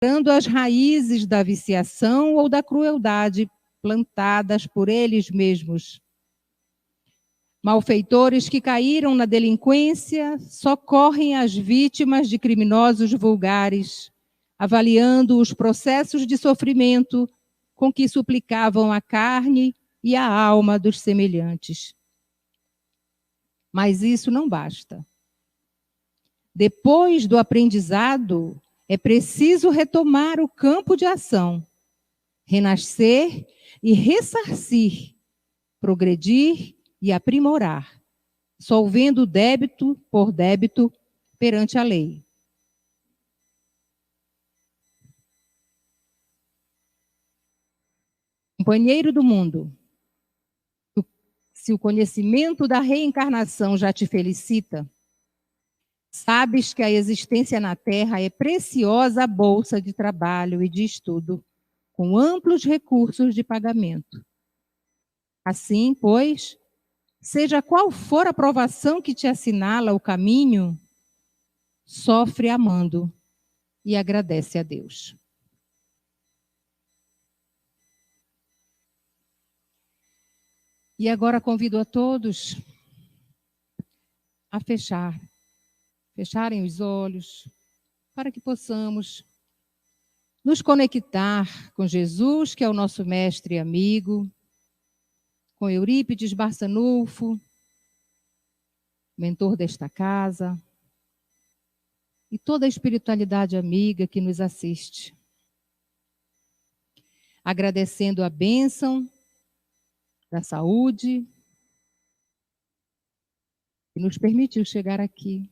tirando as raízes da viciação ou da crueldade plantadas por eles mesmos. Malfeitores que caíram na delinquência socorrem as vítimas de criminosos vulgares, avaliando os processos de sofrimento com que suplicavam a carne e a alma dos semelhantes. Mas isso não basta. Depois do aprendizado, é preciso retomar o campo de ação, renascer e ressarcir, progredir e aprimorar, solvendo débito por débito perante a lei. Companheiro do mundo, se o conhecimento da reencarnação já te felicita, sabes que a existência na Terra é preciosa bolsa de trabalho e de estudo, com amplos recursos de pagamento. Assim, pois, seja qual for a provação que te assinala o caminho, sofre amando e agradece a Deus. E agora convido a todos a fecharem os olhos, para que possamos nos conectar com Jesus, que é o nosso mestre e amigo, com Eurípides Barçanufo, mentor desta casa, e toda a espiritualidade amiga que nos assiste. Agradecendo a bênção da saúde, que nos permitiu chegar aqui.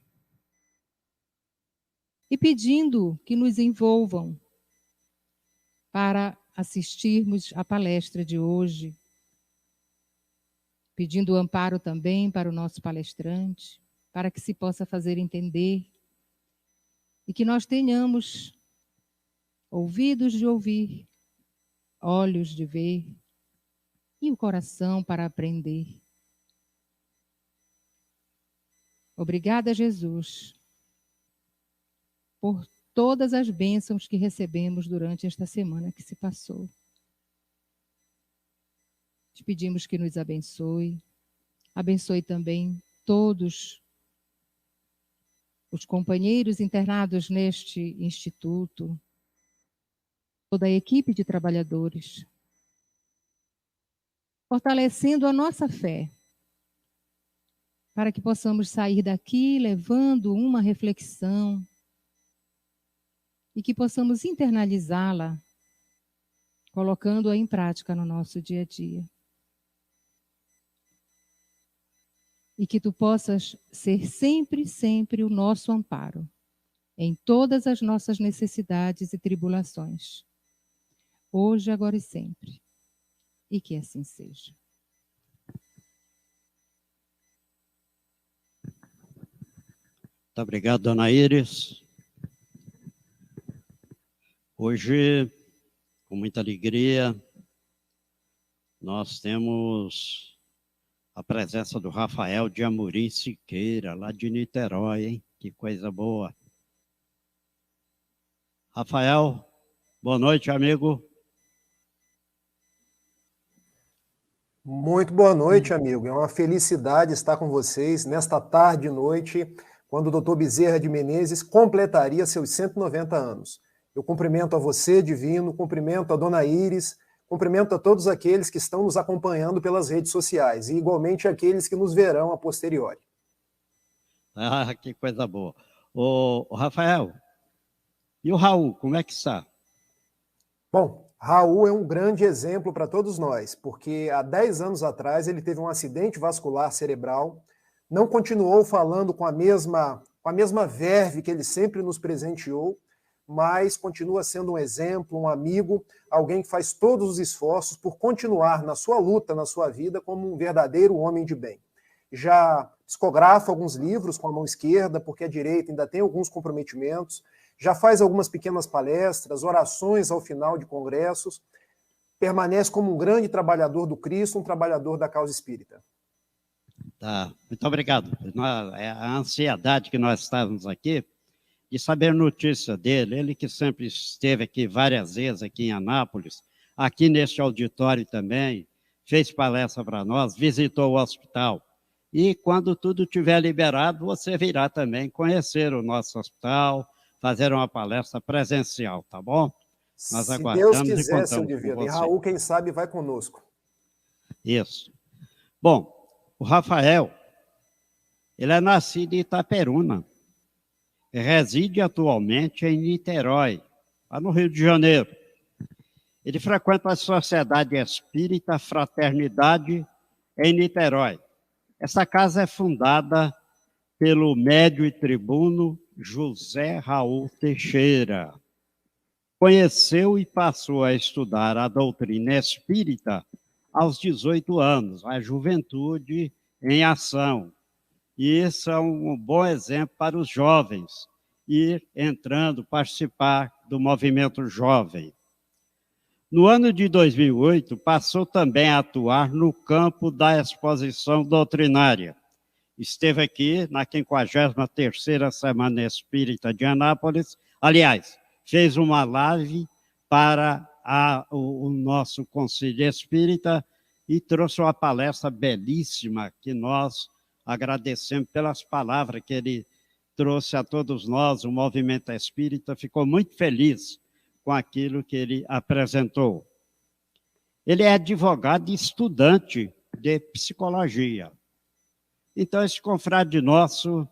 E pedindo que nos envolvam para assistirmos à palestra de hoje. Pedindo amparo também para o nosso palestrante, para que se possa fazer entender e que nós tenhamos ouvidos de ouvir, olhos de ver e o coração para aprender. Obrigada, Jesus, por todas as bênçãos que recebemos durante esta semana que se passou. Te pedimos que nos abençoe. Abençoe também todos os companheiros internados neste instituto, toda a equipe de trabalhadores, fortalecendo a nossa fé, para que possamos sair daqui levando uma reflexão e que possamos internalizá-la, colocando-a em prática no nosso dia a dia. E que tu possas ser sempre, sempre o nosso amparo em todas as nossas necessidades e tribulações, hoje, agora e sempre. E que assim seja. Muito obrigado, dona Iris. Hoje, com muita alegria, nós temos a presença do Rafael de Amorim Siqueira, lá de Niterói, hein? Que coisa boa. Rafael, boa noite, amigo. Muito boa noite, amigo. É uma felicidade estar com vocês nesta tarde e noite, quando o Dr. Bezerra de Menezes completaria seus 190 anos. Eu cumprimento a você, Divino, cumprimento a dona Iris, cumprimento a todos aqueles que estão nos acompanhando pelas redes sociais e igualmente aqueles que nos verão a posteriori. Ah, que coisa boa. Ô, Rafael, e o Raul, como é que está? Bom, Raul é um grande exemplo para todos nós, porque há 10 anos atrás ele teve um acidente vascular cerebral, não continuou falando com a mesma verve que ele sempre nos presenteou, mas continua sendo um exemplo, um amigo, alguém que faz todos os esforços por continuar na sua luta, na sua vida, como um verdadeiro homem de bem. Já psicografa alguns livros com a mão esquerda, porque a direita ainda tem alguns comprometimentos, já faz algumas pequenas palestras, orações ao final de congressos, permanece como um grande trabalhador do Cristo, um trabalhador da causa espírita. Tá, muito obrigado. A ansiedade que nós estávamos aqui de saber notícia dele, ele que sempre esteve aqui várias vezes, aqui em Anápolis, aqui neste auditório também, fez palestra para nós, visitou o hospital. E quando tudo estiver liberado, você virá também conhecer o nosso hospital, fazer uma palestra presencial, tá bom? Nós Se aguardamos Deus quiser, seu e contamos com Divino. E você. Raul, quem sabe, vai conosco. Isso. Bom, o Rafael, ele é nascido em Itaperuna, reside atualmente em Niterói, lá no Rio de Janeiro. Ele frequenta a Sociedade Espírita Fraternidade em Niterói. Essa casa é fundada pelo médium e tribuno José Raul Teixeira. Conheceu e passou a estudar a doutrina espírita aos 18 anos, a juventude em ação. E isso é um bom exemplo para os jovens, ir entrando, participar do movimento jovem. No ano de 2008, passou também a atuar no campo da exposição doutrinária. Esteve aqui na 53ª Semana Espírita de Anápolis. Aliás, fez uma live para o nosso Conselho Espírita e trouxe uma palestra belíssima que nós agradecemos pelas palavras que ele trouxe a todos nós. O movimento espírita ficou muito feliz com aquilo que ele apresentou. Ele é advogado e estudante de psicologia. Então, esse confrade nosso,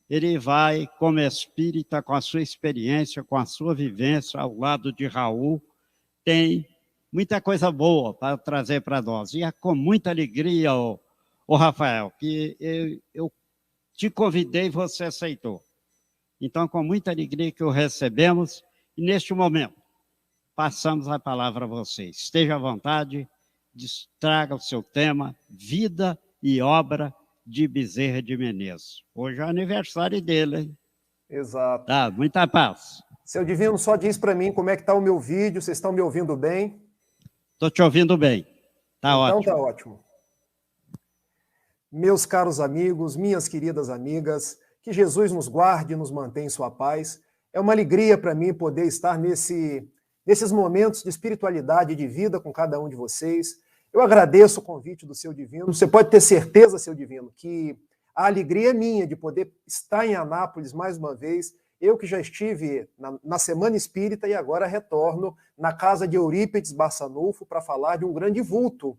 ele vai, como espírita, com a sua experiência, com a sua vivência, ao lado de Raul, tem muita coisa boa para trazer para nós. E é com muita alegria, ô Rafael, que eu te convidei e você aceitou. Então, com muita alegria que o recebemos, e neste momento, passamos a palavra a você. Esteja à vontade, traga o seu tema, vida e obra de Bezerra de Menezes. Hoje é o aniversário dele, hein? Exato. Tá, muita paz. Seu Divino, só diz para mim como é que está o meu vídeo, vocês estão me ouvindo bem? Estou te ouvindo bem. Tá então, ótimo. Então tá ótimo. Meus caros amigos, minhas queridas amigas, que Jesus nos guarde e nos mantenha em sua paz. É uma alegria para mim poder estar nesses momentos de espiritualidade e de vida com cada um de vocês. Eu agradeço o convite do Seu Divino. Você pode ter certeza, Seu Divino, que a alegria é minha de poder estar em Anápolis mais uma vez. Eu que já estive na Semana Espírita e agora retorno na casa de Eurípides Barçanufo para falar de um grande vulto.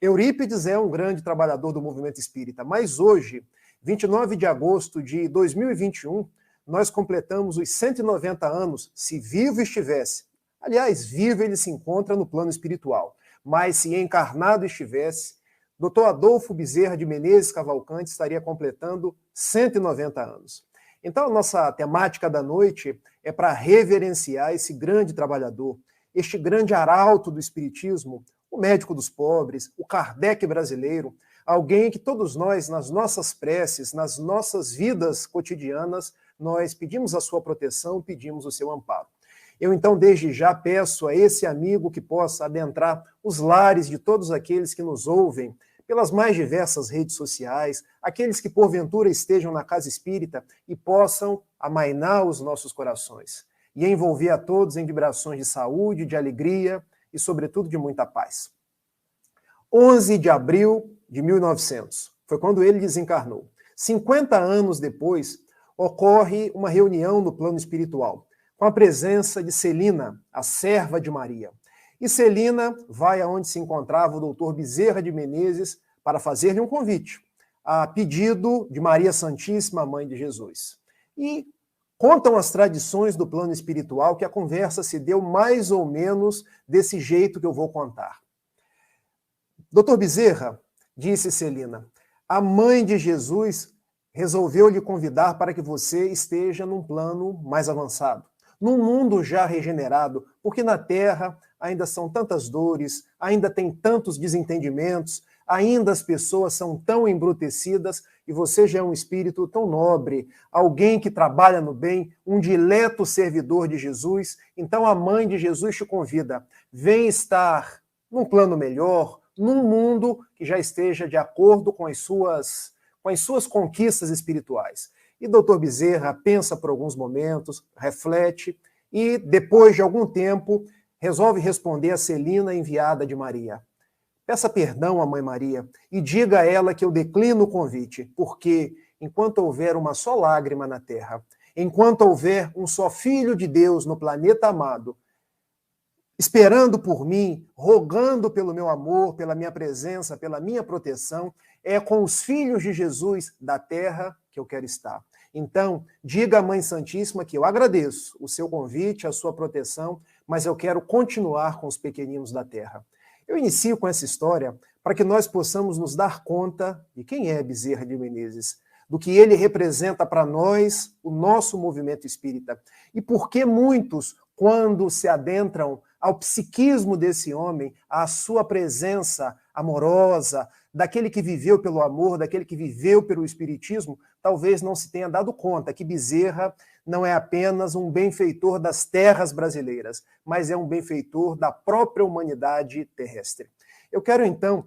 Eurípides é um grande trabalhador do movimento espírita, mas hoje, 29 de agosto de 2021, nós completamos os 190 anos, se vivo estivesse. Aliás, vivo ele se encontra no plano espiritual, mas se encarnado estivesse, Dr. Adolfo Bezerra de Menezes Cavalcante estaria completando 190 anos. Então, a nossa temática da noite é para reverenciar esse grande trabalhador, este grande arauto do espiritismo, o médico dos pobres, o Kardec brasileiro, alguém que todos nós, nas nossas preces, nas nossas vidas cotidianas, nós pedimos a sua proteção, pedimos o seu amparo. Eu, então, desde já peço a esse amigo que possa adentrar os lares de todos aqueles que nos ouvem pelas mais diversas redes sociais, aqueles que porventura estejam na casa espírita e possam amainar os nossos corações e envolver a todos em vibrações de saúde, de alegria e, sobretudo, de muita paz. 11 de abril de 1900, foi quando ele desencarnou. 50 anos depois, ocorre uma reunião no plano espiritual, com a presença de Celina, a serva de Maria. E Celina vai aonde se encontrava o doutor Bezerra de Menezes para fazer-lhe um convite, a pedido de Maria Santíssima, Mãe de Jesus. E contam as tradições do plano espiritual que a conversa se deu mais ou menos desse jeito que eu vou contar. Doutor Bezerra, disse Celina, a Mãe de Jesus resolveu lhe convidar para que você esteja num plano mais avançado, num mundo já regenerado, porque na Terra ainda são tantas dores, ainda tem tantos desentendimentos, ainda as pessoas são tão embrutecidas e você já é um espírito tão nobre, alguém que trabalha no bem, um dileto servidor de Jesus. Então a Mãe de Jesus te convida, vem estar num plano melhor, num mundo que já esteja de acordo com as suas conquistas espirituais. E doutor Bezerra pensa por alguns momentos, reflete, e depois de algum tempo resolve responder a Celina, enviada de Maria. Peça perdão à Mãe Maria e diga a ela que eu declino o convite, porque enquanto houver uma só lágrima na terra, enquanto houver um só Filho de Deus no planeta amado, esperando por mim, rogando pelo meu amor, pela minha presença, pela minha proteção, é com os filhos de Jesus da terra que eu quero estar. Então, diga à Mãe Santíssima que eu agradeço o seu convite, a sua proteção, mas eu quero continuar com os pequeninos da terra. Eu inicio com essa história para que nós possamos nos dar conta de quem é Bezerra de Menezes, do que ele representa para nós, o nosso movimento espírita, e por que muitos, quando se adentram ao psiquismo desse homem, à sua presença amorosa, daquele que viveu pelo amor, daquele que viveu pelo espiritismo, talvez não se tenha dado conta que Bezerra não é apenas um benfeitor das terras brasileiras, mas é um benfeitor da própria humanidade terrestre. Eu quero, então,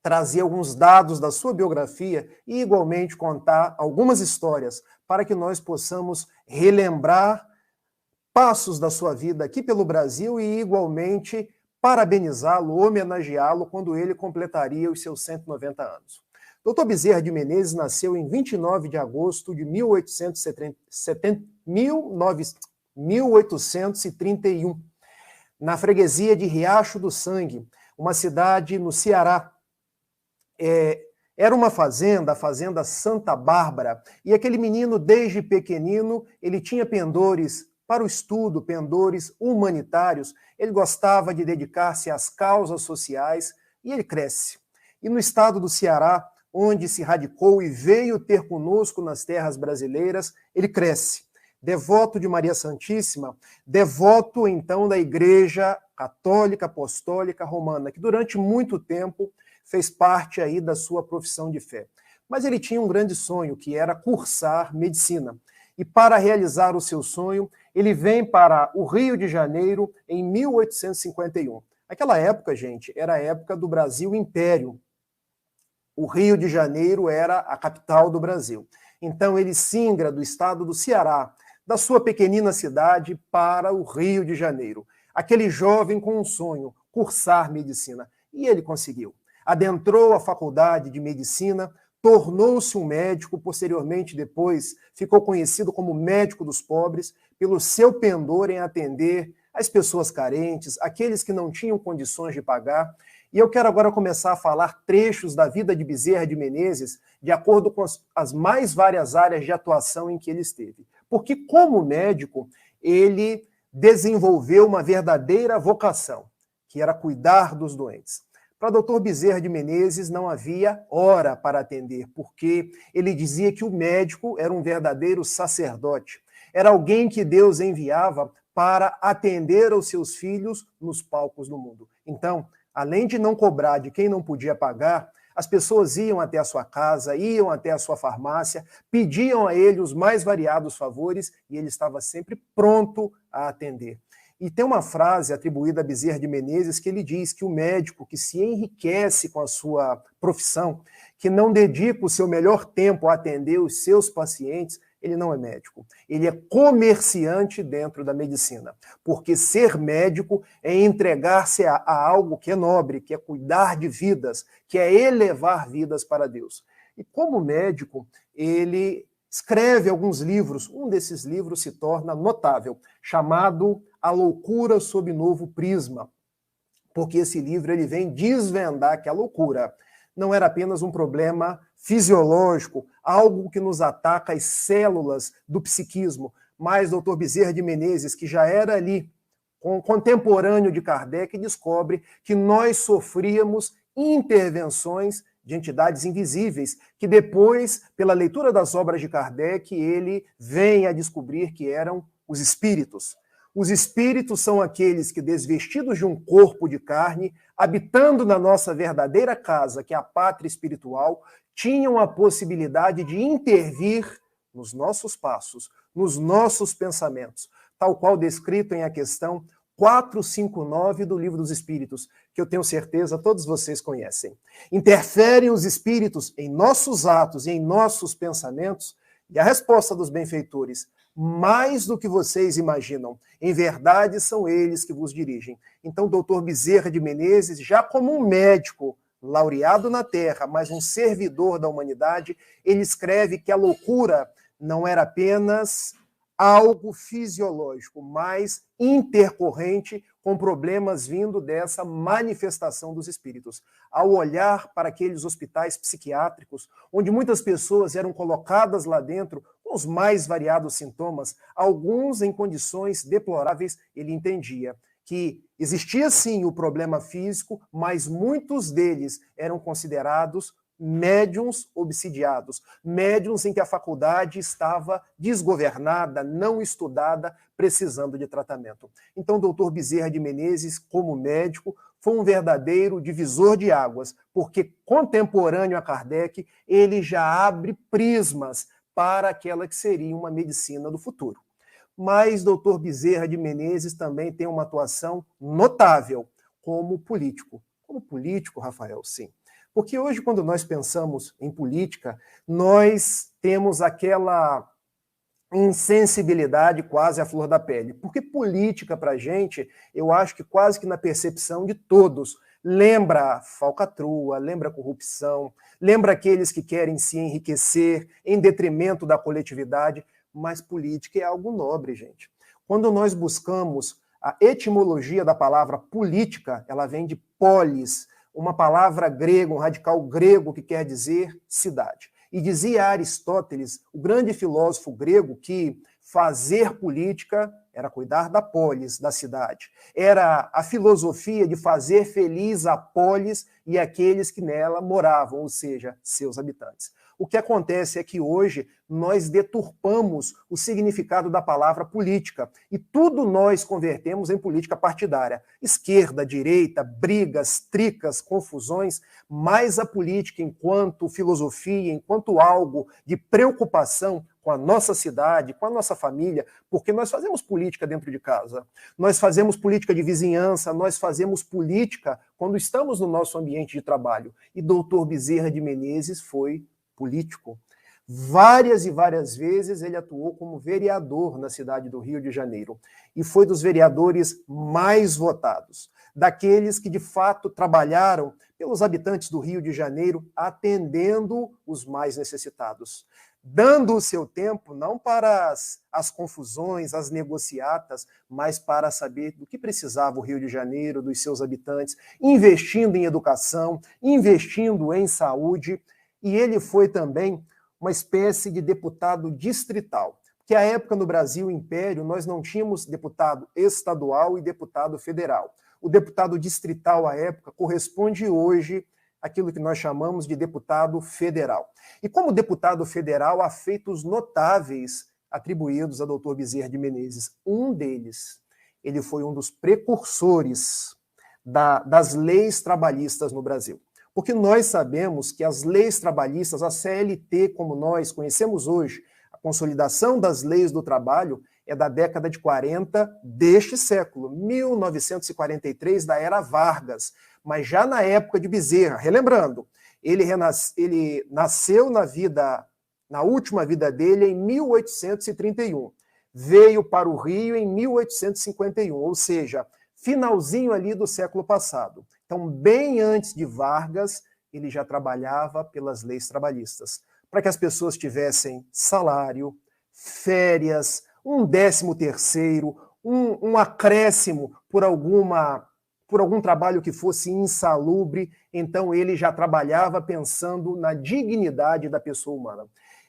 trazer alguns dados da sua biografia e, igualmente, contar algumas histórias para que nós possamos relembrar passos da sua vida aqui pelo Brasil e, igualmente, parabenizá-lo, homenageá-lo quando ele completaria os seus 190 anos. Dr. Bezerra de Menezes nasceu em 29 de agosto de 1831, na freguesia de Riacho do Sangue, uma cidade no Ceará. Era uma fazenda, a Fazenda Santa Bárbara, e aquele menino, desde pequenino, ele tinha pendores para o estudo, pendores humanitários, ele gostava de dedicar-se às causas sociais, e ele cresce. E no estado do Ceará, onde se radicou e veio ter conosco nas terras brasileiras, ele cresce. Devoto de Maria Santíssima, devoto, então, da Igreja Católica Apostólica Romana, que durante muito tempo fez parte aí da sua profissão de fé. Mas ele tinha um grande sonho, que era cursar medicina. E para realizar o seu sonho, ele vem para o Rio de Janeiro em 1851. Aquela época, gente, era a época do Brasil Império. O Rio de Janeiro era a capital do Brasil. Então ele singra do estado do Ceará, da sua pequenina cidade, para o Rio de Janeiro. Aquele jovem com um sonho, cursar medicina. E ele conseguiu. Adentrou a faculdade de medicina, tornou-se um médico, posteriormente, depois, ficou conhecido como médico dos pobres, pelo seu pendor em atender as pessoas carentes, aqueles que não tinham condições de pagar. E eu quero agora começar a falar trechos da vida de Bezerra de Menezes, de acordo com as mais várias áreas de atuação em que ele esteve. Porque, como médico, ele desenvolveu uma verdadeira vocação, que era cuidar dos doentes. Para Dr. Bezerra de Menezes não havia hora para atender, porque ele dizia que o médico era um verdadeiro sacerdote. Era alguém que Deus enviava para atender aos seus filhos nos palcos do mundo. Então, além de não cobrar de quem não podia pagar, as pessoas iam até a sua casa, iam até a sua farmácia, pediam a ele os mais variados favores e ele estava sempre pronto a atender. E tem uma frase atribuída a Bezerra de Menezes que ele diz que o médico que se enriquece com a sua profissão, que não dedica o seu melhor tempo a atender os seus pacientes, ele não é médico. Ele é comerciante dentro da medicina. Porque ser médico é entregar-se a algo que é nobre, que é cuidar de vidas, que é elevar vidas para Deus. E como médico, ele escreve alguns livros. Um desses livros se torna notável, chamado A Loucura sob Novo Prisma, porque esse livro ele vem desvendar que a loucura não era apenas um problema fisiológico, algo que nos ataca as células do psiquismo, mas Dr. Bezerra de Menezes, que já era ali contemporâneo de Kardec, descobre que nós sofríamos intervenções de entidades invisíveis, que depois, pela leitura das obras de Kardec, ele vem a descobrir que eram os espíritos. Os espíritos são aqueles que, desvestidos de um corpo de carne, habitando na nossa verdadeira casa, que é a pátria espiritual, tinham a possibilidade de intervir nos nossos passos, nos nossos pensamentos, tal qual descrito em a questão 459 do Livro dos Espíritos, que eu tenho certeza todos vocês conhecem. Interferem os espíritos em nossos atos e em nossos pensamentos, E a resposta dos benfeitores: mais do que vocês imaginam. Em verdade, são eles que vos dirigem. Então, o doutor Bezerra de Menezes, já como um médico laureado na Terra, mas um servidor da humanidade, ele escreve que a loucura não era apenas algo fisiológico, mas intercorrente com problemas vindo dessa manifestação dos espíritos. Ao olhar para aqueles hospitais psiquiátricos, onde muitas pessoas eram colocadas lá dentro com os mais variados sintomas, alguns em condições deploráveis, ele entendia que existia sim o problema físico, mas muitos deles eram considerados médiuns obsidiados, médiuns em que a faculdade estava desgovernada, não estudada, precisando de tratamento. Então, o doutor Bezerra de Menezes, como médico, foi um verdadeiro divisor de águas, porque, contemporâneo a Kardec, ele já abre prismas para aquela que seria uma medicina do futuro. Mas doutor Bezerra de Menezes também tem uma atuação notável como político. Como político, Rafael, sim. Porque hoje, quando nós pensamos em política, nós temos aquela insensibilidade quase à flor da pele. Porque política, para a gente, eu acho que quase que na percepção de todos, lembra falcatrua, lembra corrupção, lembra aqueles que querem se enriquecer em detrimento da coletividade, mas política é algo nobre, gente. Quando nós buscamos a etimologia da palavra política, ela vem de polis, uma palavra grega, um radical grego que quer dizer cidade. E dizia Aristóteles, o grande filósofo grego, que fazer política era cuidar da polis, da cidade. Era a filosofia de fazer feliz a polis e aqueles que nela moravam, ou seja, seus habitantes. O que acontece é que hoje nós deturpamos o significado da palavra política e tudo nós convertemos em política partidária. Esquerda, direita, brigas, tricas, confusões, mas a política enquanto filosofia, enquanto algo de preocupação com a nossa cidade, com a nossa família, porque nós fazemos política dentro de casa, nós fazemos política de vizinhança, nós fazemos política quando estamos no nosso ambiente de trabalho. E doutor Bezerra de Menezes foi político. Várias e várias vezes ele atuou como vereador na cidade do Rio de Janeiro e foi dos vereadores mais votados, daqueles que de fato trabalharam pelos habitantes do Rio de Janeiro, atendendo os mais necessitados, dando o seu tempo não para as confusões, as negociatas, mas para saber do que precisava o Rio de Janeiro, dos seus habitantes, investindo em educação, investindo em saúde. E ele foi também uma espécie de deputado distrital, porque à época no Brasil Império nós não tínhamos deputado estadual e deputado federal. O deputado distrital à época corresponde hoje àquilo que nós chamamos de deputado federal. E como deputado federal há feitos notáveis atribuídos a doutor Bezerra de Menezes. Um deles, ele foi um dos precursores das leis trabalhistas no Brasil. Porque nós sabemos que as leis trabalhistas, a CLT, como nós conhecemos hoje, a consolidação das leis do trabalho, é da década de 40 deste século, 1943, da era Vargas. Mas já na época de Bezerra, relembrando, ele nasceu na última vida dele em 1831. Veio para o Rio em 1851, ou seja, finalzinho ali do século passado. Então, bem antes de Vargas, ele já trabalhava pelas leis trabalhistas, para que as pessoas tivessem salário, férias, um 13º, um acréscimo por algum trabalho que fosse insalubre. Então, ele já trabalhava pensando na dignidade da pessoa humana.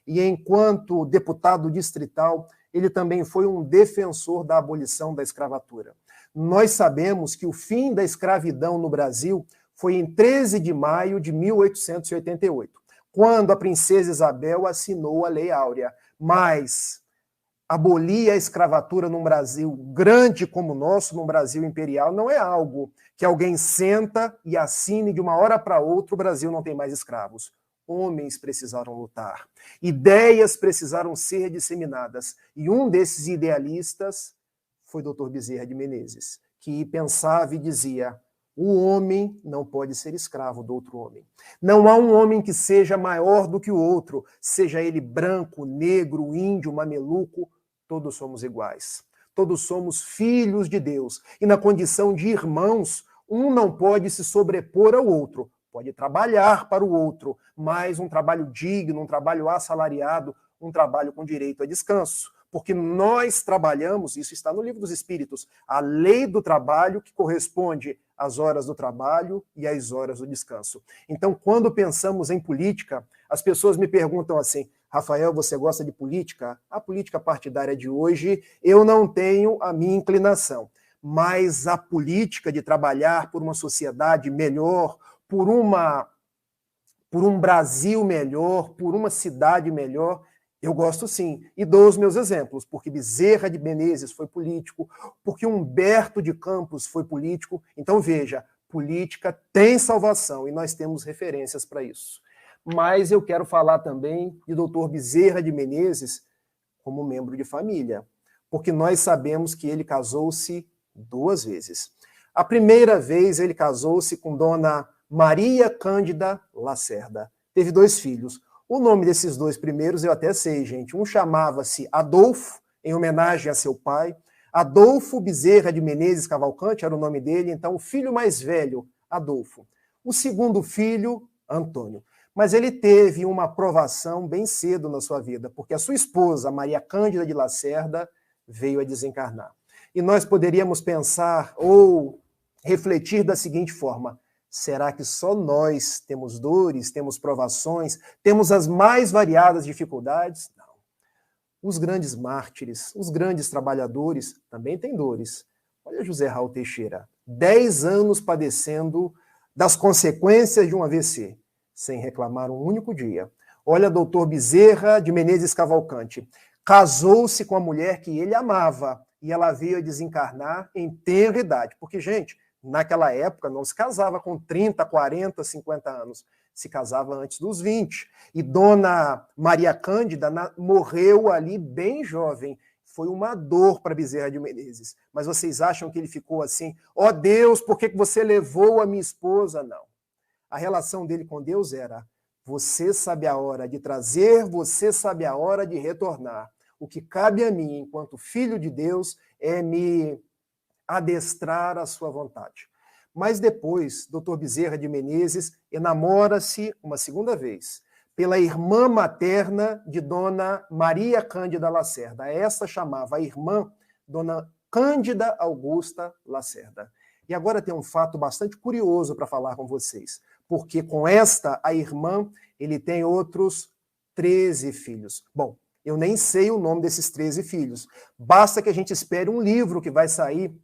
E enquanto deputado distrital, ele também foi um defensor da abolição da escravatura. Nós sabemos que o fim da escravidão no Brasil foi em 13 de maio de 1888, quando a princesa Isabel assinou a Lei Áurea. Mas abolir a escravatura num Brasil grande como o nosso, num Brasil imperial, não é algo que alguém senta e assine de uma hora para outra: o Brasil não tem mais escravos. Homens precisaram lutar, ideias precisaram ser disseminadas, e um desses idealistas foi Dr. Bezerra de Menezes, que pensava e dizia: O homem não pode ser escravo do outro homem. Não há um homem que seja maior do que o outro, seja ele branco, negro, índio, mameluco, todos somos iguais. Todos somos filhos de Deus. E na condição de irmãos, um não pode se sobrepor ao outro. Pode trabalhar para o outro, mas um trabalho digno, um trabalho assalariado, um trabalho com direito a descanso. Porque nós trabalhamos, isso está no Livro dos Espíritos, a lei do trabalho que corresponde às horas do trabalho e às horas do descanso. Então, quando pensamos em política, as pessoas me perguntam assim: Rafael, você gosta de política? A política partidária de hoje, eu não tenho a minha inclinação, mas a política de trabalhar por uma sociedade melhor, por um Brasil melhor, por uma cidade melhor, eu gosto sim, e dou os meus exemplos, porque Bezerra de Menezes foi político, porque Humberto de Campos foi político. Então, veja, política tem salvação e nós temos referências para isso. Mas eu quero falar também de Dr. Bezerra de Menezes como membro de família, porque nós sabemos que ele casou-se 2 vezes. A primeira vez ele casou-se com Dona Maria Cândida Lacerda. Teve 2 filhos. O nome desses 2 primeiros eu até sei, gente. Um chamava-se Adolfo, em homenagem a seu pai. Adolfo Bezerra de Menezes Cavalcante era o nome dele. Então, o filho mais velho, Adolfo. O segundo filho, Antônio. Mas ele teve uma provação bem cedo na sua vida, porque a sua esposa, Maria Cândida de Lacerda, veio a desencarnar. E nós poderíamos pensar ou refletir da seguinte forma: será que só nós temos dores, temos provações, temos as mais variadas dificuldades? Não. Os grandes mártires, os grandes trabalhadores também têm dores. Olha José Raul Teixeira, 10 anos padecendo das consequências de um AVC, sem reclamar um único dia. Olha Dr. Bezerra de Menezes Cavalcante, casou-se com a mulher que ele amava e ela veio a desencarnar em tenra idade. Porque, gente, naquela época não se casava com 30, 40, 50 anos. Se casava antes dos 20. E Dona Maria Cândida morreu ali bem jovem. Foi uma dor para Bezerra de Menezes. Mas vocês acham que ele ficou assim: ó Deus, por que você levou a minha esposa? Não. A relação dele com Deus era: você sabe a hora de trazer, você sabe a hora de retornar. O que cabe a mim, enquanto filho de Deus, é me adestrar à sua vontade. Mas depois, Dr. Bezerra de Menezes enamora-se uma segunda vez pela irmã materna de Dona Maria Cândida Lacerda. Essa chamava a irmã Dona Cândida Augusta Lacerda. E agora tem um fato bastante curioso para falar com vocês, porque com esta, a irmã, ele tem outros 13 filhos. Bom, eu nem sei o nome desses 13 filhos. Basta que a gente espere um livro que vai sair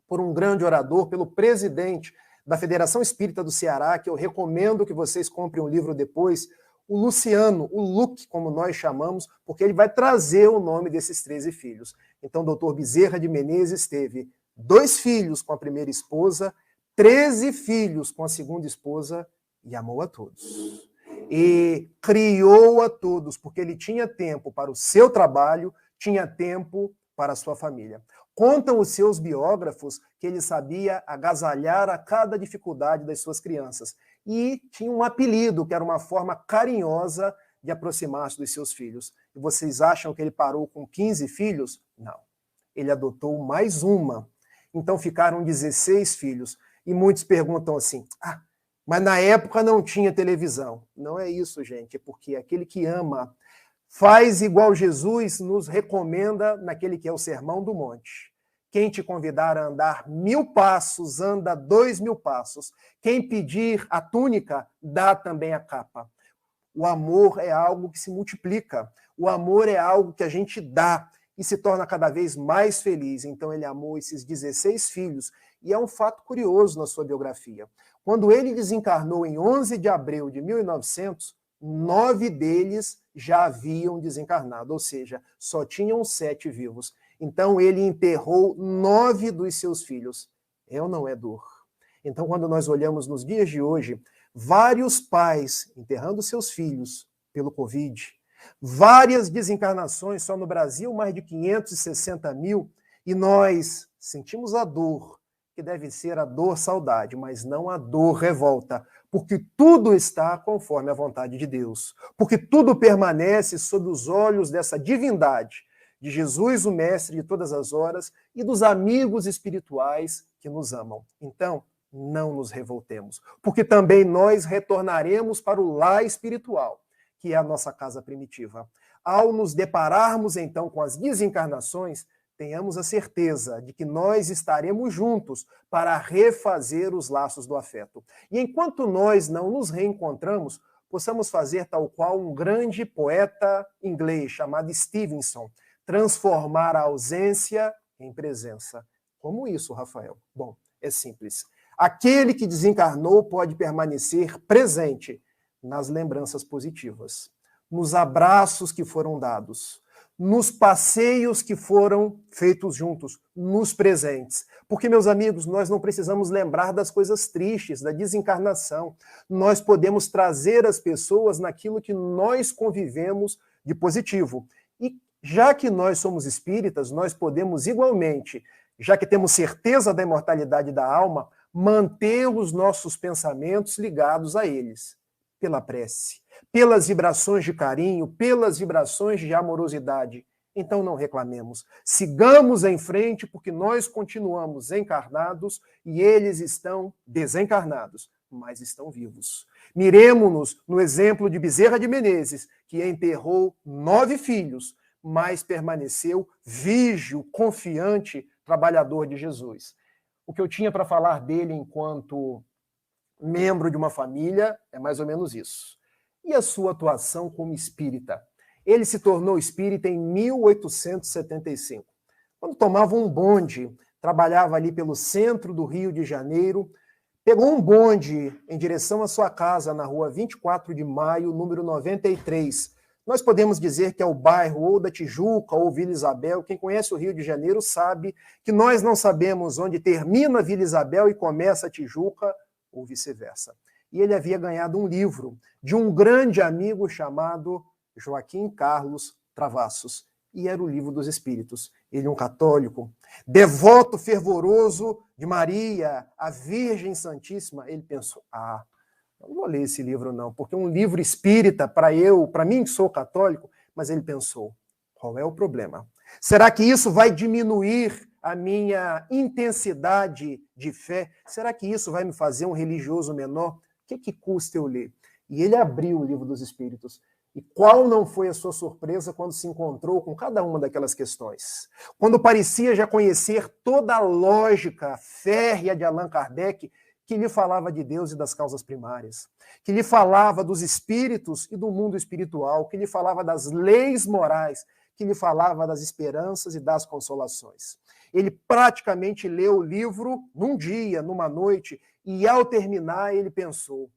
por um grande orador, pelo presidente da Federação Espírita do Ceará, que eu recomendo que vocês comprem o livro depois, o Luciano, o Luque, como nós chamamos, porque ele vai trazer o nome desses 13 filhos. Então, Dr. Bezerra de Menezes teve 2 filhos com a primeira esposa, 13 filhos com a segunda esposa e amou a todos. E criou a todos, porque ele tinha tempo para o seu trabalho, tinha tempo para a sua família. Contam os seus biógrafos que ele sabia agasalhar a cada dificuldade das suas crianças. E tinha um apelido, que era uma forma carinhosa de aproximar-se dos seus filhos. E vocês acham que ele parou com 15 filhos? Não. Ele adotou mais uma. Então ficaram 16 filhos. E muitos perguntam assim: mas na época não tinha televisão. Não é isso, gente. É porque aquele que ama faz igual Jesus nos recomenda naquele que é o Sermão do Monte. Quem te convidar a andar 1000 passos, anda 2000 passos. Quem pedir a túnica, dá também a capa. O amor é algo que se multiplica. O amor é algo que a gente dá e se torna cada vez mais feliz. Então ele amou esses 16 filhos. E é um fato curioso na sua biografia. Quando ele desencarnou em 11 de abril de 1900, 9 deles já haviam desencarnado, ou seja, só tinham 7 vivos. Então ele enterrou 9 dos seus filhos. É ou não é dor? Então, quando nós olhamos nos dias de hoje, vários pais enterrando seus filhos pelo Covid, várias desencarnações só no Brasil, mais de 560 mil, e nós sentimos a dor que deve ser a dor saudade, mas não a dor revolta, porque tudo está conforme a vontade de Deus, porque tudo permanece sob os olhos dessa divindade, de Jesus, o Mestre de todas as horas, e dos amigos espirituais que nos amam. Então, não nos revoltemos, porque também nós retornaremos para o lar espiritual, que é a nossa casa primitiva. Ao nos depararmos, então, com as desencarnações, tenhamos a certeza de que nós estaremos juntos para refazer os laços do afeto. E enquanto nós não nos reencontramos, possamos fazer tal qual um grande poeta inglês chamado Stevenson, transformar a ausência em presença. Como isso, Rafael? Bom, é simples. Aquele que desencarnou pode permanecer presente nas lembranças positivas, nos abraços que foram dados, nos passeios que foram feitos juntos, nos presentes. Porque, meus amigos, nós não precisamos lembrar das coisas tristes, da desencarnação. Nós podemos trazer as pessoas naquilo que nós convivemos de positivo. E já que nós somos espíritas, nós podemos igualmente, já que temos certeza da imortalidade da alma, manter os nossos pensamentos ligados a eles, pela prece, pelas vibrações de carinho, pelas vibrações de amorosidade. Então não reclamemos. Sigamos em frente, porque nós continuamos encarnados e eles estão desencarnados, mas estão vivos. Miremo-nos no exemplo de Bezerra de Menezes, que enterrou 9 filhos, mas permaneceu vígio, confiante, trabalhador de Jesus. O que eu tinha para falar dele enquanto membro de uma família é mais ou menos isso. E a sua atuação como espírita? Ele se tornou espírita em 1875. Quando tomava um bonde, trabalhava ali pelo centro do Rio de Janeiro, pegou um bonde em direção à sua casa na rua 24 de maio, número 93. Nós podemos dizer que é o bairro ou da Tijuca ou Vila Isabel. Quem conhece o Rio de Janeiro sabe que nós não sabemos onde termina Vila Isabel e começa a Tijuca, ou vice-versa. E ele havia ganhado um livro de um grande amigo chamado Joaquim Carlos Travassos, e era o Livro dos Espíritos. Ele é um católico, devoto fervoroso de Maria, a Virgem Santíssima. Ele pensou, eu não vou ler esse livro não, porque um livro espírita, para mim que sou católico, mas ele pensou, qual é o problema? Será que isso vai diminuir a minha intensidade de fé? Será que isso vai me fazer um religioso menor? O que custa eu ler? E ele abriu o Livro dos Espíritos. E qual não foi a sua surpresa quando se encontrou com cada uma daquelas questões? Quando parecia já conhecer toda a lógica férrea de Allan Kardec, que lhe falava de Deus e das causas primárias, que lhe falava dos espíritos e do mundo espiritual, que lhe falava das leis morais, que lhe falava das esperanças e das consolações. Ele praticamente leu o livro num dia, numa noite, e ao terminar ele pensou,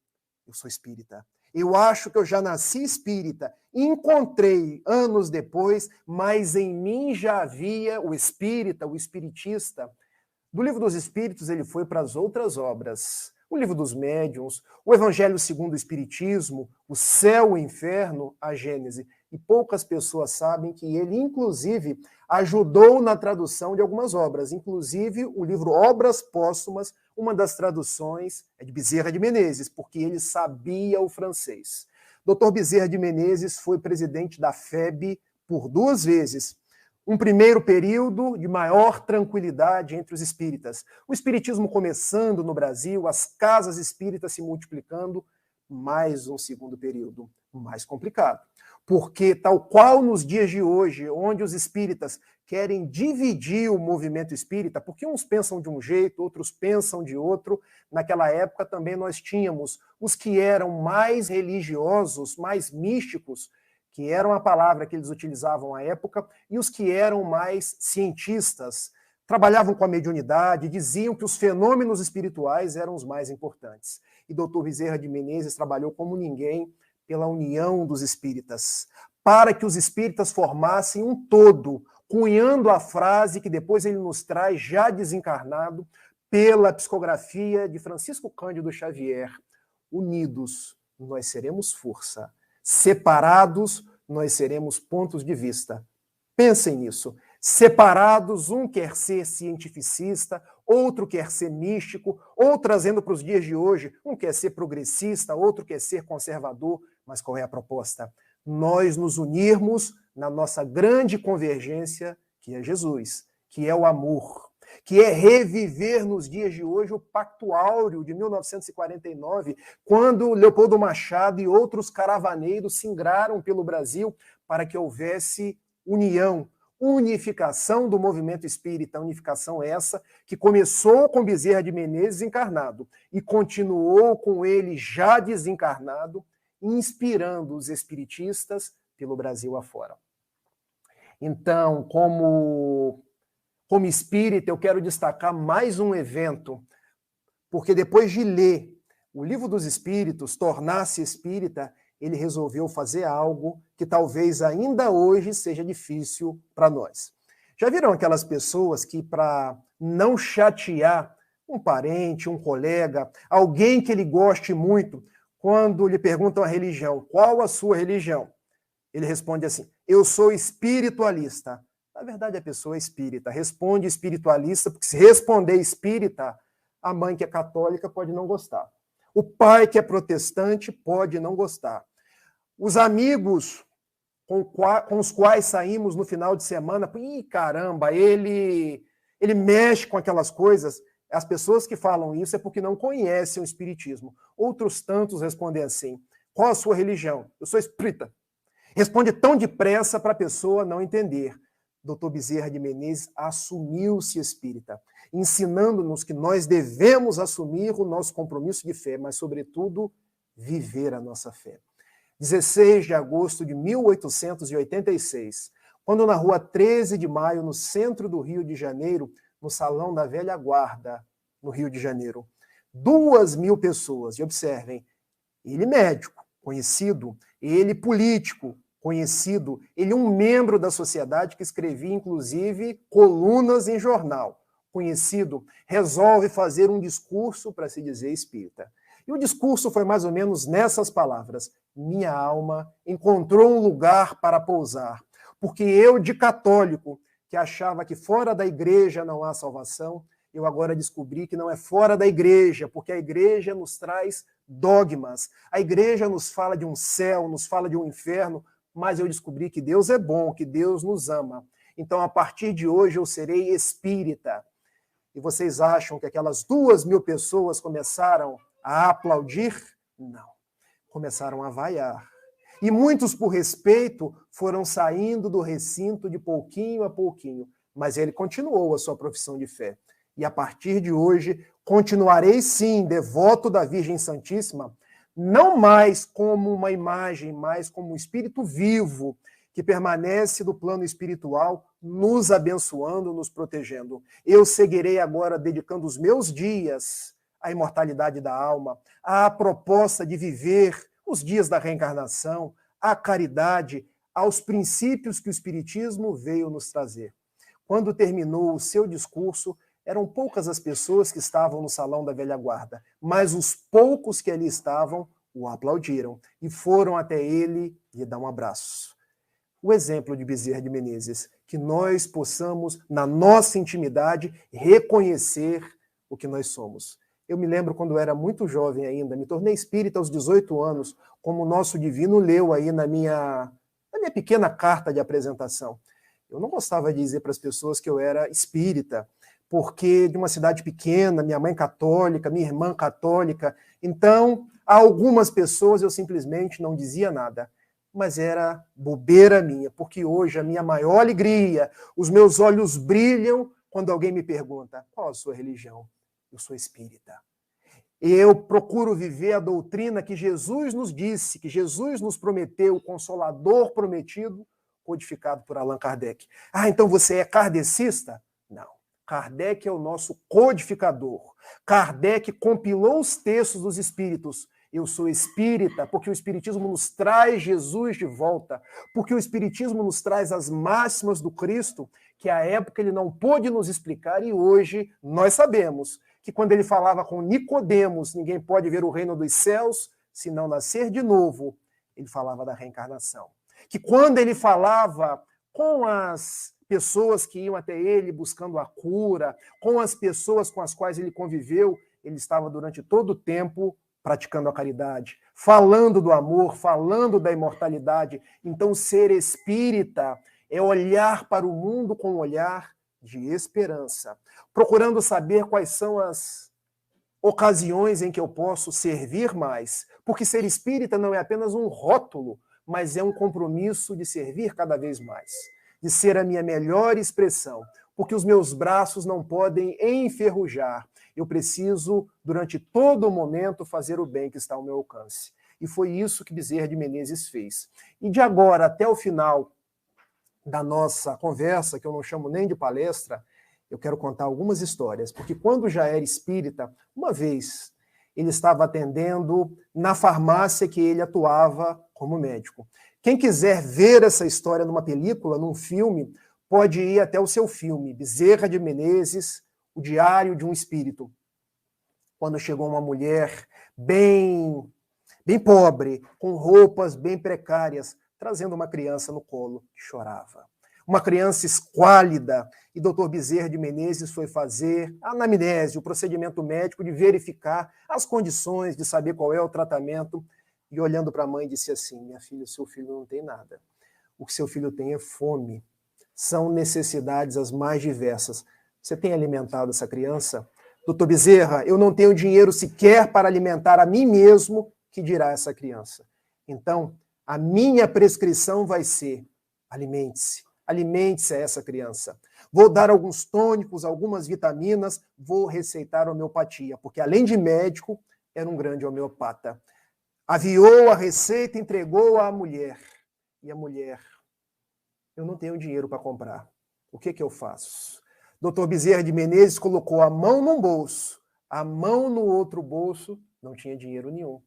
eu sou espírita. Eu acho que eu já nasci espírita. Encontrei anos depois, mas em mim já havia o espírita, o espiritista. Do Livro dos Espíritos ele foi para as outras obras. O Livro dos Médiuns, o Evangelho segundo o Espiritismo, o Céu, o Inferno, a Gênese. E poucas pessoas sabem que ele, inclusive, ajudou na tradução de algumas obras. Inclusive, o livro Obras Póstumas, uma das traduções é de Bezerra de Menezes, porque ele sabia o francês. Dr. Bezerra de Menezes foi presidente da FEB por 2 vezes. Um primeiro período de maior tranquilidade entre os espíritas. O espiritismo começando no Brasil, as casas espíritas se multiplicando. Mais um segundo período, mais complicado. Porque, tal qual nos dias de hoje, onde os espíritas querem dividir o movimento espírita, porque uns pensam de um jeito, outros pensam de outro, naquela época também nós tínhamos os que eram mais religiosos, mais místicos, que eram a palavra que eles utilizavam à época, e os que eram mais cientistas, trabalhavam com a mediunidade, diziam que os fenômenos espirituais eram os mais importantes. E Dr. Bezerra de Menezes trabalhou como ninguém pela união dos espíritas, para que os espíritas formassem um todo, cunhando a frase que depois ele nos traz, já desencarnado, pela psicografia de Francisco Cândido Xavier: unidos, nós seremos força. Separados, nós seremos pontos de vista. Pensem nisso. Separados, um quer ser cientificista, outro quer ser místico, ou trazendo para os dias de hoje, um quer ser progressista, outro quer ser conservador, mas qual é a proposta? Nós nos unirmos na nossa grande convergência, que é Jesus, que é o amor, que é reviver nos dias de hoje o Pacto Áureo de 1949, quando Leopoldo Machado e outros caravaneiros singraram pelo Brasil para que houvesse união, unificação do movimento espírita, unificação essa que começou com Bezerra de Menezes encarnado e continuou com ele já desencarnado, inspirando os espiritistas pelo Brasil afora. Então, como espírita, eu quero destacar mais um evento, porque depois de ler o Livro dos Espíritos, tornar-se espírita, ele resolveu fazer algo que talvez ainda hoje seja difícil para nós. Já viram aquelas pessoas que, para não chatear um parente, um colega, alguém que ele goste muito, quando lhe perguntam a religião, qual a sua religião? Ele responde assim, eu sou espiritualista. Na verdade, a pessoa é espírita. Responde espiritualista, porque se responder espírita, a mãe que é católica pode não gostar. O pai que é protestante pode não gostar. Os amigos com os quais saímos no final de semana, caramba, ele mexe com aquelas coisas. As pessoas que falam isso é porque não conhecem o espiritismo. Outros tantos respondem assim, qual a sua religião? Eu sou espírita. Responde tão depressa para a pessoa não entender. Dr. Bezerra de Menezes assumiu-se espírita, ensinando-nos que nós devemos assumir o nosso compromisso de fé, mas, sobretudo, viver a nossa fé. 16 de agosto de 1886, quando na rua 13 de maio, no centro do Rio de Janeiro, no Salão da Velha Guarda, no Rio de Janeiro, 2.000 pessoas, e observem, ele médico, conhecido, ele político, conhecido, ele um membro da sociedade que escrevia, inclusive, colunas em jornal, conhecido, resolve fazer um discurso para se dizer espírita. E o discurso foi mais ou menos nessas palavras, minha alma encontrou um lugar para pousar, porque eu, de católico, que achava que fora da igreja não há salvação, eu agora descobri que não é fora da igreja, porque a igreja nos traz dogmas, a igreja nos fala de um céu, nos fala de um inferno, mas eu descobri que Deus é bom, que Deus nos ama. Então, a partir de hoje, eu serei espírita. E vocês acham que aquelas 2.000 pessoas começaram a aplaudir? Não. Começaram a vaiar. E muitos, por respeito, foram saindo do recinto de pouquinho a pouquinho. Mas ele continuou a sua profissão de fé. E a partir de hoje, continuarei sim, devoto da Virgem Santíssima, não mais como uma imagem, mas como um espírito vivo, que permanece no plano espiritual, nos abençoando, nos protegendo. Eu seguirei agora dedicando os meus dias à imortalidade da alma, à proposta de viver os dias da reencarnação, à caridade, aos princípios que o Espiritismo veio nos trazer. Quando terminou o seu discurso, eram poucas as pessoas que estavam no Salão da Velha Guarda, mas os poucos que ali estavam o aplaudiram e foram até ele lhe dar um abraço. O exemplo de Bezerra de Menezes, que nós possamos, na nossa intimidade, reconhecer o que nós somos. Eu me lembro quando eu era muito jovem ainda, me tornei espírita aos 18 anos, como o nosso divino leu aí na minha pequena carta de apresentação. Eu não gostava de dizer para as pessoas que eu era espírita, porque de uma cidade pequena, minha mãe católica, minha irmã católica, então, a algumas pessoas eu simplesmente não dizia nada, mas era bobeira minha, porque hoje a minha maior alegria, os meus olhos brilham quando alguém me pergunta, qual a sua religião? Eu sou espírita. Eu procuro viver a doutrina que Jesus nos disse, que Jesus nos prometeu, o Consolador prometido, codificado por Allan Kardec. Ah, então você é kardecista? Não. Kardec é o nosso codificador. Kardec compilou os textos dos espíritos. Eu sou espírita porque o espiritismo nos traz Jesus de volta, porque o espiritismo nos traz as máximas do Cristo, que à época ele não pôde nos explicar e hoje nós sabemos que quando ele falava com Nicodemos, ninguém pode ver o reino dos céus se não nascer de novo, ele falava da reencarnação. Que quando ele falava com as pessoas que iam até ele buscando a cura, com as pessoas com as quais ele conviveu, ele estava durante todo o tempo praticando a caridade, falando do amor, falando da imortalidade. Então, ser espírita é olhar para o mundo com um olhar de esperança, procurando saber quais são as ocasiões em que eu posso servir mais, porque ser espírita não é apenas um rótulo, mas é um compromisso de servir cada vez mais, de ser a minha melhor expressão, porque os meus braços não podem enferrujar. Eu preciso, durante todo o momento, fazer o bem que está ao meu alcance. E foi isso que Bezerra de Menezes fez. E de agora até o final da nossa conversa, que eu não chamo nem de palestra, eu quero contar algumas histórias, porque quando já era espírita, uma vez ele estava atendendo na farmácia que ele atuava como médico. Quem quiser ver essa história numa película, num filme, pode ir até o seu filme, Bezerra de Menezes, O Diário de um Espírito. Quando chegou uma mulher bem pobre, com roupas bem precárias, trazendo uma criança no colo que chorava. Uma criança esquálida, e Dr. Bezerra de Menezes foi fazer a anamnese, o procedimento médico de verificar as condições, de saber qual é o tratamento, e olhando para a mãe disse assim: minha filha, o seu filho não tem nada. O que seu filho tem é fome. São necessidades as mais diversas. Você tem alimentado essa criança? Doutor Bezerra, eu não tenho dinheiro sequer para alimentar a mim mesmo, que dirá essa criança. Então, a minha prescrição vai ser: alimente-se. Alimente-se a essa criança. Vou dar alguns tônicos, algumas vitaminas, vou receitar homeopatia, porque além de médico, era um grande homeopata. Aviou a receita, entregou à mulher. E a mulher: eu não tenho dinheiro para comprar. O que eu faço? Dr. Bezerra de Menezes colocou a mão num bolso, a mão no outro bolso, não tinha dinheiro nenhum.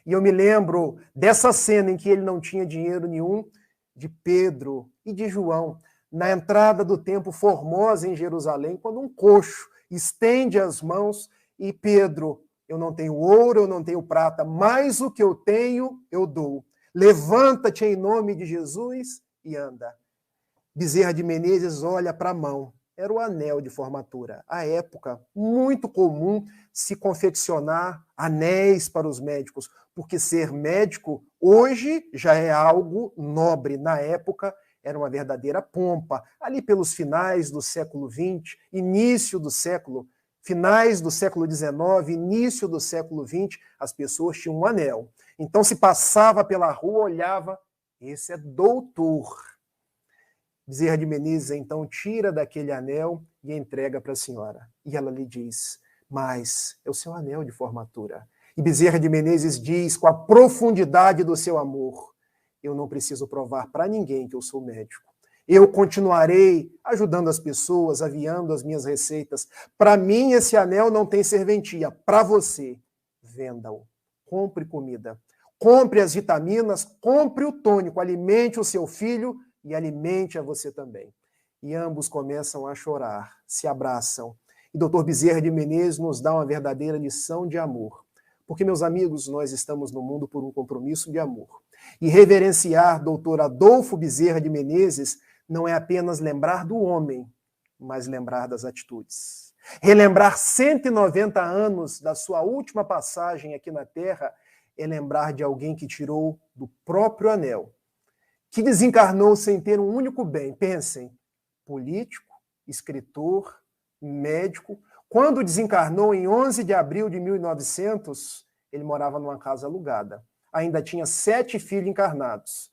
E eu me lembro dessa cena em que ele não tinha dinheiro nenhum, de Pedro e de João, na entrada do Templo Formosa em Jerusalém, quando um coxo estende as mãos e Pedro: eu não tenho ouro, eu não tenho prata, mas o que eu tenho, eu dou. Levanta-te em nome de Jesus e anda. Bezerra de Menezes olha para a mão. Era o anel de formatura. À época, muito comum se confeccionar anéis para os médicos, porque ser médico hoje já é algo nobre. Na época, era uma verdadeira pompa. Ali pelos finais do século XX, finais do século XIX, início do século XX, as pessoas tinham um anel. Então, se passava pela rua, olhava: esse é doutor. Bezerra de Menezes, então, tira daquele anel e entrega para a senhora. E ela lhe diz: mas é o seu anel de formatura. E Bezerra de Menezes diz, com a profundidade do seu amor: eu não preciso provar para ninguém que eu sou médico. Eu continuarei ajudando as pessoas, aviando as minhas receitas. Para mim, esse anel não tem serventia. Para você, venda-o. Compre comida. Compre as vitaminas, compre o tônico. Alimente o seu filho e alimente a você também. E ambos começam a chorar, se abraçam. E Dr. Bezerra de Menezes nos dá uma verdadeira lição de amor. Porque, meus amigos, nós estamos no mundo por um compromisso de amor. E reverenciar Dr. Adolfo Bezerra de Menezes não é apenas lembrar do homem, mas lembrar das atitudes. Relembrar 190 anos da sua última passagem aqui na Terra é lembrar de alguém que tirou do próprio anel, que desencarnou sem ter um único bem. Pensem: político, escritor, médico. Quando desencarnou em 11 de abril de 1900, ele morava numa casa alugada. Ainda tinha 7 filhos encarnados,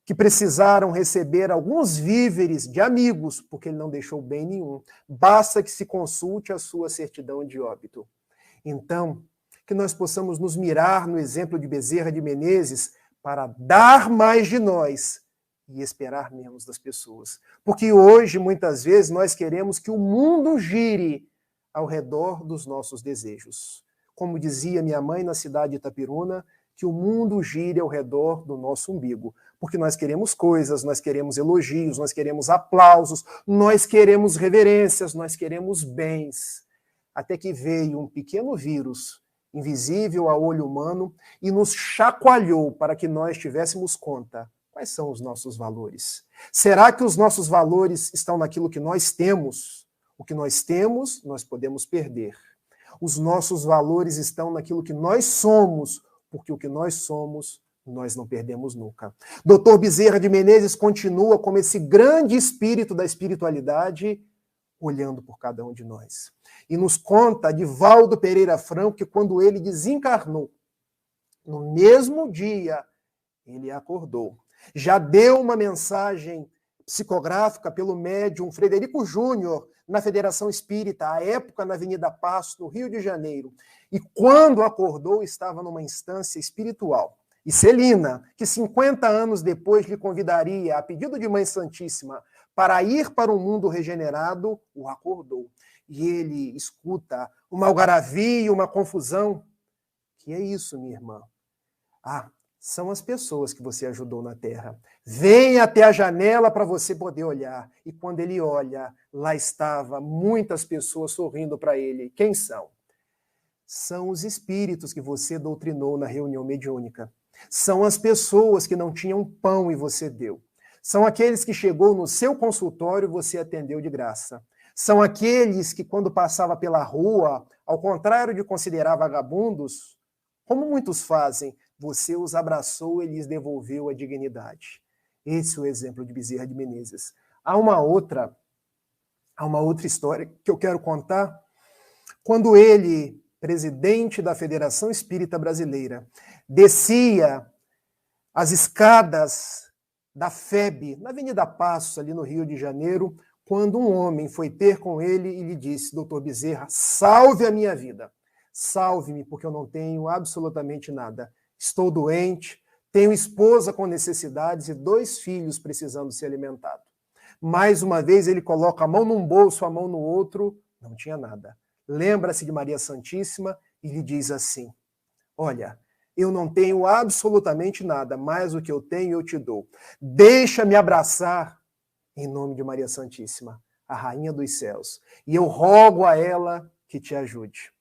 que precisaram receber alguns víveres de amigos, porque ele não deixou bem nenhum. Basta que se consulte a sua certidão de óbito. Então, que nós possamos nos mirar no exemplo de Bezerra de Menezes para dar mais de nós e esperar menos das pessoas. Porque hoje, muitas vezes, nós queremos que o mundo gire ao redor dos nossos desejos. Como dizia minha mãe na cidade de Itapiruna, que o mundo gire ao redor do nosso umbigo. Porque nós queremos coisas, nós queremos elogios, nós queremos aplausos, nós queremos reverências, nós queremos bens. Até que veio um pequeno vírus, invisível a olho humano, e nos chacoalhou para que nós tivéssemos conta Quais são os nossos valores? Será que os nossos valores estão naquilo que nós temos? O que nós temos, nós podemos perder. Os nossos valores estão naquilo que nós somos, porque o que nós somos, nós não perdemos nunca. Dr. Bezerra de Menezes continua como esse grande espírito da espiritualidade, olhando por cada um de nós. E nos conta Divaldo Pereira Franco que quando ele desencarnou, no mesmo dia, ele acordou. Já deu uma mensagem psicográfica pelo médium Frederico Júnior, na Federação Espírita, à época na Avenida Passo, no Rio de Janeiro. E quando acordou, estava numa instância espiritual. E Celina, que 50 anos depois lhe convidaria, a pedido de Mãe Santíssima, para ir para um mundo regenerado, o acordou. E ele escuta uma algaravia, uma confusão. Que é isso, minha irmã? São as pessoas que você ajudou na Terra. Vem até a janela para você poder olhar. E quando ele olha, lá estava muitas pessoas sorrindo para ele. Quem são? São os espíritos que você doutrinou na reunião mediúnica. São as pessoas que não tinham pão e você deu. São aqueles que chegou no seu consultório e você atendeu de graça. São aqueles que, quando passava pela rua, ao contrário de considerar vagabundos, como muitos fazem, você os abraçou e lhes devolveu a dignidade. Esse é o exemplo de Bezerra de Menezes. Há uma outra história que eu quero contar. Quando ele, presidente da Federação Espírita Brasileira, descia as escadas da FEB, na Avenida Passos, ali no Rio de Janeiro, quando um homem foi ter com ele e lhe disse: Doutor Bezerra, salve a minha vida. Salve-me, porque eu não tenho absolutamente nada. Estou doente, tenho esposa com necessidades e 2 filhos precisando ser alimentados. Mais uma vez ele coloca a mão num bolso, a mão no outro, não tinha nada. Lembra-se de Maria Santíssima e lhe diz assim: olha, eu não tenho absolutamente nada, mas o que eu tenho eu te dou. Deixa-me abraçar em nome de Maria Santíssima, a Rainha dos Céus, e eu rogo a ela que te ajude.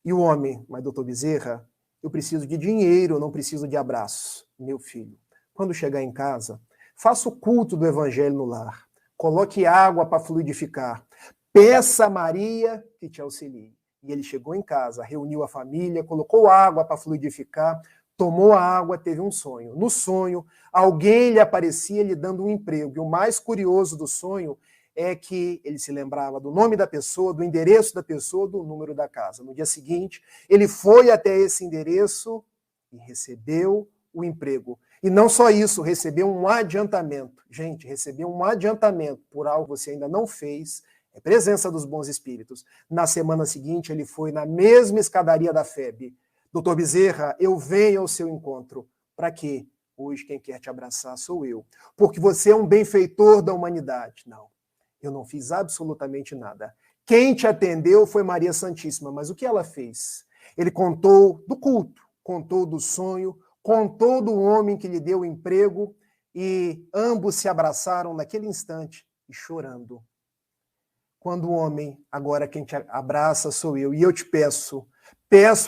E o homem: mas doutor Bezerra, eu preciso de dinheiro, eu não preciso de abraço. Meu filho, quando chegar em casa, faça o culto do evangelho no lar. Coloque água para fluidificar. Peça a Maria que te auxilie. E ele chegou em casa, reuniu a família, colocou água para fluidificar, tomou a água, teve um sonho. No sonho, alguém lhe aparecia lhe dando um emprego. E o mais curioso do sonho é que ele se lembrava do nome da pessoa, do endereço da pessoa, do número da casa. No dia seguinte, ele foi até esse endereço e recebeu o emprego. E não só isso, recebeu um adiantamento. Gente, recebeu um adiantamento por algo que você ainda não fez, é presença dos bons espíritos. Na semana seguinte, ele foi na mesma escadaria da FEB. Doutor Bezerra, eu venho ao seu encontro. Para quê? Hoje quem quer te abraçar sou eu. Porque você é um benfeitor da humanidade. Não. Eu não fiz absolutamente nada. Quem te atendeu foi Maria Santíssima, mas o que ela fez? Ele contou do culto, contou do sonho, contou do homem que lhe deu o emprego e ambos se abraçaram naquele instante e chorando. Quando o homem, agora quem te abraça sou eu, e eu te peço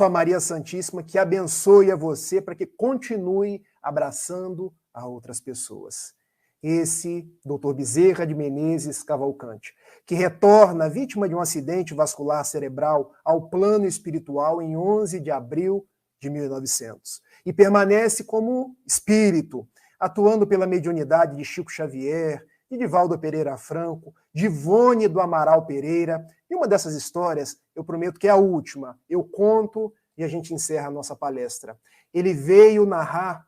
a Maria Santíssima que abençoe a você para que continue abraçando a outras pessoas. Esse Dr. Bezerra de Menezes Cavalcante, que retorna vítima de um acidente vascular cerebral ao plano espiritual em 11 de abril de 1900 e permanece como espírito, atuando pela mediunidade de Chico Xavier, de Divaldo Pereira Franco, de Ivone do Amaral Pereira. E uma dessas histórias, eu prometo que é a última, eu conto e a gente encerra a nossa palestra. Ele veio narrar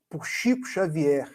por Chico Xavier,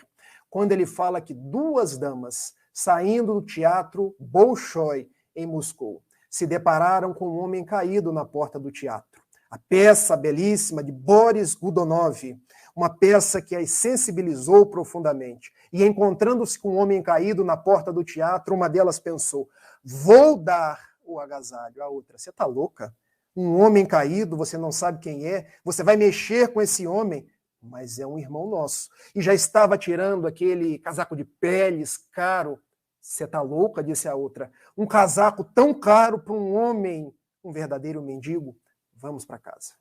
quando ele fala que 2 damas, saindo do teatro Bolshoi, em Moscou, se depararam com um homem caído na porta do teatro. A peça belíssima de Boris Godunov, uma peça que as sensibilizou profundamente. E encontrando-se com um homem caído na porta do teatro, uma delas pensou: vou dar o agasalho. A outra: você está louca? Um homem caído, você não sabe quem é, você vai mexer com esse homem? Mas é um irmão nosso. E já estava tirando aquele casaco de peles caro. Você está louca? Disse a outra. Um casaco tão caro para um homem, um verdadeiro mendigo? Vamos para casa.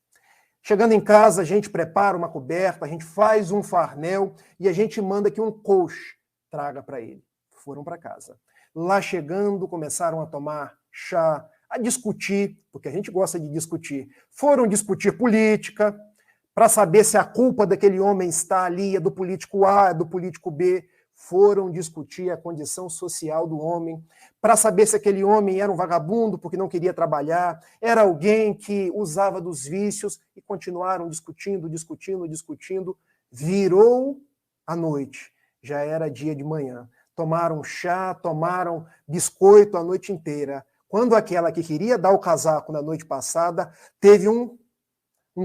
Chegando em casa, a gente prepara uma coberta, a gente faz um farnel e a gente manda que um coach traga para ele. Foram para casa. Lá chegando, começaram a tomar chá, a discutir, porque a gente gosta de discutir. Foram discutir política, para saber se a culpa daquele homem está ali, é do político A, é do político B. Foram discutir a condição social do homem, para saber se aquele homem era um vagabundo porque não queria trabalhar, era alguém que usava dos vícios, e continuaram discutindo. Virou a noite, já era dia de manhã. Tomaram chá, tomaram biscoito a noite inteira. Quando aquela que queria dar o casaco na noite passada, teve um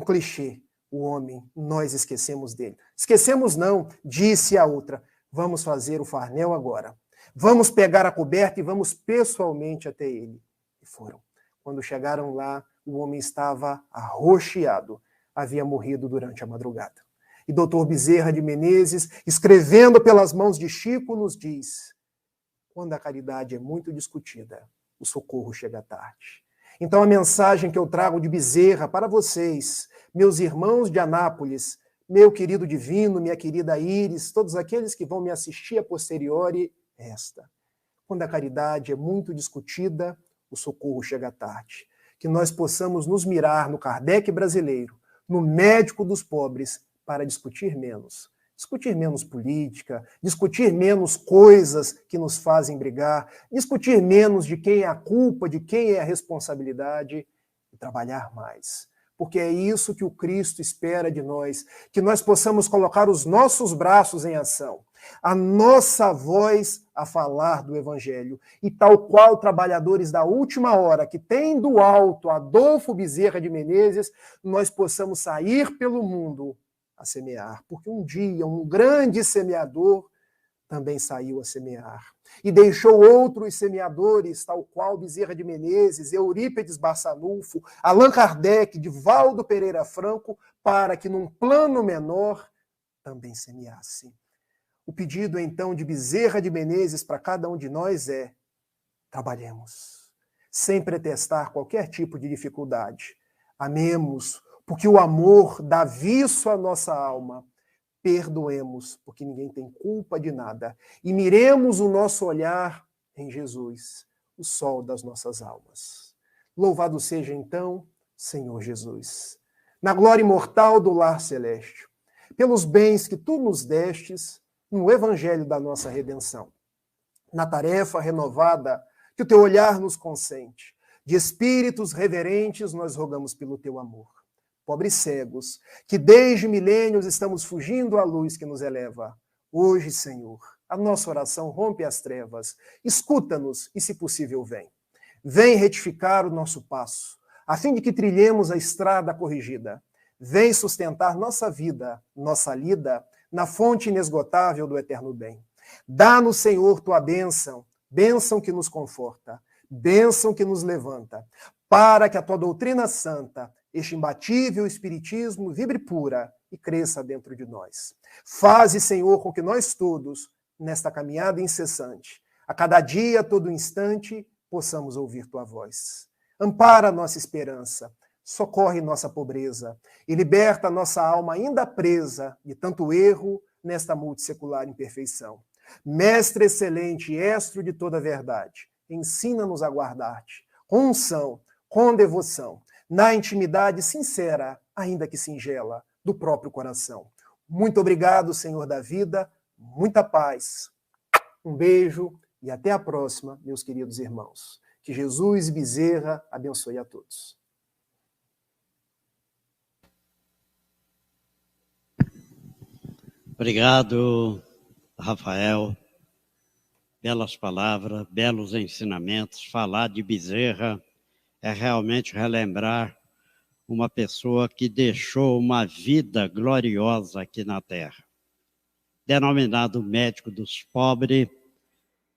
clichê. O homem, nós esquecemos dele. Esquecemos não, disse a outra. Vamos fazer o farnel agora. Vamos pegar a coberta e vamos pessoalmente até ele. E foram. Quando chegaram lá, o homem estava arroxeado. Havia morrido durante a madrugada. E Dr. Bezerra de Menezes, escrevendo pelas mãos de Chico, nos diz: quando a caridade é muito discutida, o socorro chega tarde. Então a mensagem que eu trago de Bezerra para vocês, meus irmãos de Anápolis, meu querido Divino, minha querida Íris, todos aqueles que vão me assistir a posteriori, é esta: quando a caridade é muito discutida, o socorro chega tarde. Que nós possamos nos mirar no Kardec brasileiro, no médico dos pobres, para discutir menos. Discutir menos política, discutir menos coisas que nos fazem brigar, discutir menos de quem é a culpa, de quem é a responsabilidade, e trabalhar mais. Porque é isso que o Cristo espera de nós, que nós possamos colocar os nossos braços em ação, a nossa voz a falar do Evangelho. E tal qual trabalhadores da última hora, que tem do alto Adolfo Bezerra de Menezes, nós possamos sair pelo mundo a semear. Porque um dia um grande semeador também saiu a semear. E deixou outros semeadores, tal qual Bezerra de Menezes, Eurípides Barçanufo, Allan Kardec, Divaldo Pereira Franco, para que num plano menor também semeasse. O pedido, então, de Bezerra de Menezes para cada um de nós é: trabalhemos, sem pretextar qualquer tipo de dificuldade. Amemos, porque o amor dá viço à nossa alma. Perdoemos, porque ninguém tem culpa de nada. E miremos o nosso olhar em Jesus, o sol das nossas almas. Louvado seja, então, Senhor Jesus, na glória imortal do lar celeste, pelos bens que tu nos destes no evangelho da nossa redenção, na tarefa renovada que o teu olhar nos consente. De espíritos reverentes nós rogamos pelo teu amor. Pobres cegos, que desde milênios estamos fugindo à luz que nos eleva. Hoje, Senhor, a nossa oração rompe as trevas. Escuta-nos e, se possível, vem. Vem retificar o nosso passo, a fim de que trilhemos a estrada corrigida. Vem sustentar nossa vida, nossa lida, na fonte inesgotável do eterno bem. Dá-nos, Senhor, tua bênção, bênção que nos conforta, bênção que nos levanta, para que a tua doutrina santa, este imbatível espiritismo, vibre pura e cresça dentro de nós. Faze, Senhor, com que nós todos, nesta caminhada incessante, a cada dia, a todo instante, possamos ouvir tua voz. Ampara a nossa esperança, socorre nossa pobreza e liberta nossa alma ainda presa de tanto erro nesta multissecular imperfeição. Mestre excelente e estro de toda verdade, ensina-nos a guardar-te com unção, com devoção, na intimidade sincera, ainda que singela, do próprio coração. Muito obrigado, Senhor da vida, muita paz. Um beijo e até a próxima, meus queridos irmãos. Que Jesus Bezerra abençoe a todos. Obrigado, Rafael. Belas palavras, belos ensinamentos. Falar de Bezerra é realmente relembrar uma pessoa que deixou uma vida gloriosa aqui na Terra. Denominado médico dos pobres,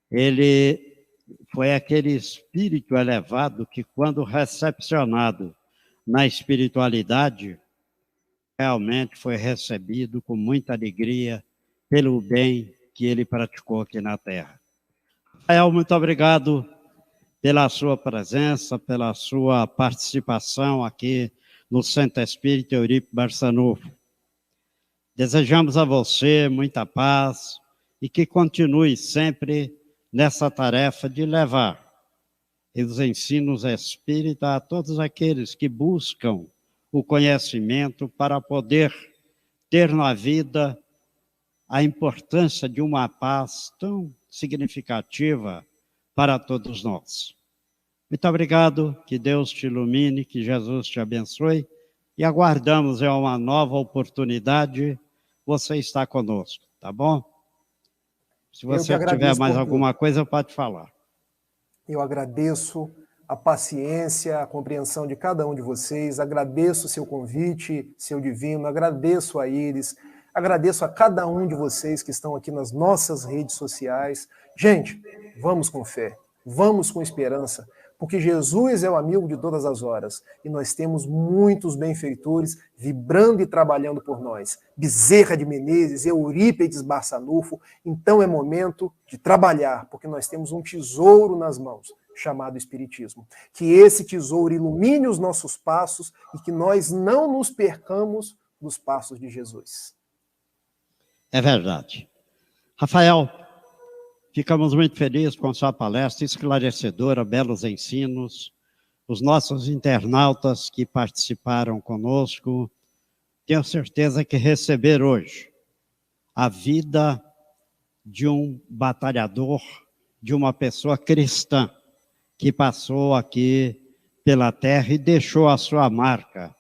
ele foi aquele espírito elevado que, quando recepcionado na espiritualidade, realmente foi recebido com muita alegria pelo bem que ele praticou aqui na Terra. Rafael, muito obrigado pela sua presença, pela sua participação aqui no Centro Espírita Eurípides Barçanufo. Desejamos a você muita paz e que continue sempre nessa tarefa de levar os ensinos espíritas a todos aqueles que buscam o conhecimento para poder ter na vida a importância de uma paz tão significativa para todos nós. Muito obrigado, que Deus te ilumine, que Jesus te abençoe e aguardamos uma nova oportunidade, você está conosco, tá bom? Se você tiver mais alguma coisa, pode falar. Eu agradeço a paciência, a compreensão de cada um de vocês, agradeço o seu convite, seu divino, agradeço a Iris, agradeço a cada um de vocês que estão aqui nas nossas redes sociais. Gente, vamos com fé, vamos com esperança, porque Jesus é o amigo de todas as horas e nós temos muitos benfeitores vibrando e trabalhando por nós. Bezerra de Menezes, Eurípides Barçanufo, então é momento de trabalhar, porque nós temos um tesouro nas mãos, chamado Espiritismo. Que esse tesouro ilumine os nossos passos e que nós não nos percamos nos passos de Jesus. É verdade. Rafael, ficamos muito felizes com sua palestra esclarecedora, belos ensinos. Os nossos internautas que participaram conosco, tenho certeza que receberam hoje a vida de um batalhador, de uma pessoa cristã, que passou aqui pela terra e deixou a sua marca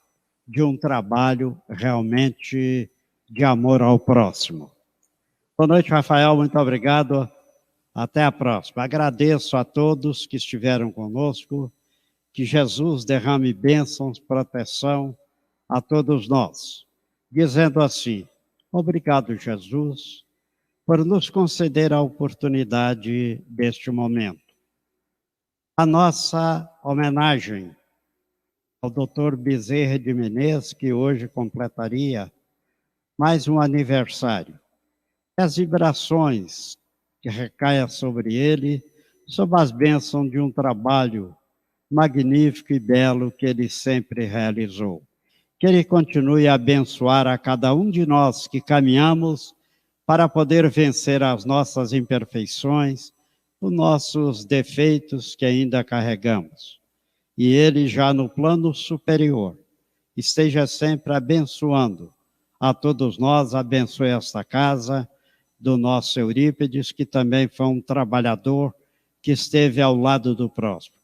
de um trabalho realmente de amor ao próximo. Boa noite, Rafael, muito obrigado. Até a próxima. Agradeço a todos que estiveram conosco, que Jesus derrame bênçãos, proteção a todos nós, dizendo assim: obrigado, Jesus, por nos conceder a oportunidade deste momento. A nossa homenagem ao Dr. Bezerra de Menezes, que hoje completaria mais um aniversário. As vibrações que recaia sobre ele, sob as bênçãos de um trabalho magnífico e belo que ele sempre realizou. Que ele continue a abençoar a cada um de nós que caminhamos para poder vencer as nossas imperfeições, os nossos defeitos que ainda carregamos. E ele já no plano superior esteja sempre abençoando a todos nós, abençoe esta casa do nosso Eurípides, que também foi um trabalhador que esteve ao lado do próximo.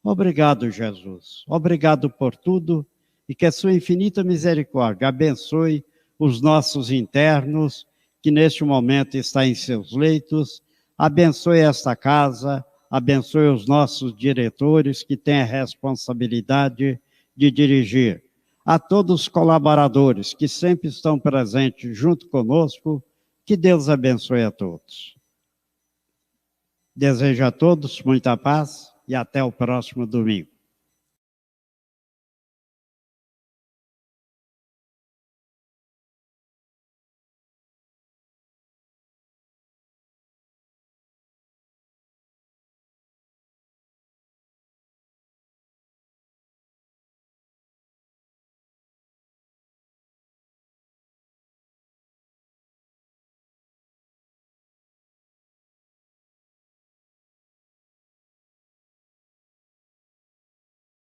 Obrigado, Jesus. Obrigado por tudo e que a sua infinita misericórdia abençoe os nossos internos, que neste momento está em seus leitos, abençoe esta casa, abençoe os nossos diretores que têm a responsabilidade de dirigir. A todos os colaboradores que sempre estão presentes junto conosco, que Deus abençoe a todos. Desejo a todos muita paz e até o próximo domingo.